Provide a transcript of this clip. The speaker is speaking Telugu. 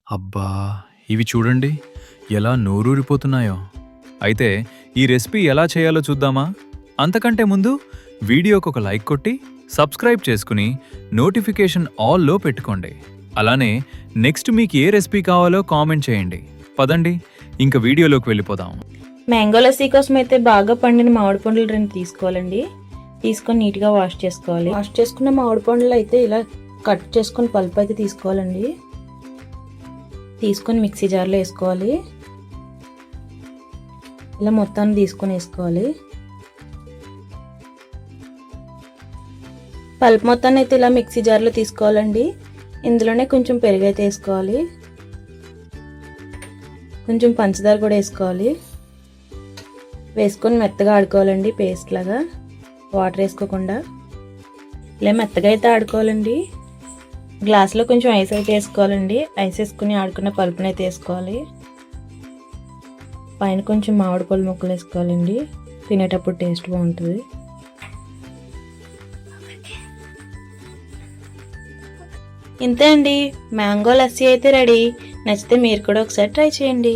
అబ్బా! ఇవి చూడండి ఎలా నోరూరిపోతున్నాయో. అయితే ఈ రెసిపీ ఎలా చేయాలో చూద్దామా? అంతకంటే ముందు వీడియోకొక లైక్ కొట్టి, సబ్స్క్రైబ్ చేసుకుని, నోటిఫికేషన్ ఆల్‌లో పెట్టుకోండి. అలానే నెక్స్ట్ మీకు ఏ రెసిపీ కావాలో కామెంట్ చేయండి. పదండి ఇంక వీడియోలోకి వెళ్ళిపోదాం. మ్యాంగో లస్సీ కోసం అయితే బాగా పండిన మామిడి పండ్లు 2 తీసుకోవాలండి. తీసుకొని నీట్గా వాష్ చేసుకోవాలి. వాష్ చేసుకున్న మామిడి పండ్లు అయితే ఇలా కట్ చేసుకొని పల్ప్ అయితే తీసుకోవాలండి. తీసుకొని మిక్సీ జార్లో వేసుకోవాలి. ఇలా మొత్తాన్ని తీసుకొని వేసుకోవాలి. పల్ప్ మొత్తాన్ని అయితే ఇలా మిక్సీ జార్లో తీసుకోవాలండి. ఇందులోనే కొంచెం పెరుగు అయితే వేసుకోవాలి. కొంచెం పంచదార కూడా వేసుకోవాలి. వేసుకొని మెత్తగా ఆడుకోవాలండి, పేస్ట్ లాగా, వాటర్ వేసుకోకుండా. ఇలా మెత్తగా అయితే ఆడుకోవాలండి. గ్లాస్లో కొంచెం ఐస్ అయితే వేసుకోవాలండి. ఐస్ వేసుకుని ఆడుకున్న పల్పుని అయితే వేసుకోవాలి. పైన కొంచెం మామిడి పళ్ళు ముక్కలు వేసుకోవాలండి. తినేటప్పుడు టేస్ట్ బాగుంటుంది. ఇంతే అండి, మ్యాంగో లస్సీ అయితే రెడీ. నచ్చితే మీరు కూడా ఒకసారి ట్రై చేయండి.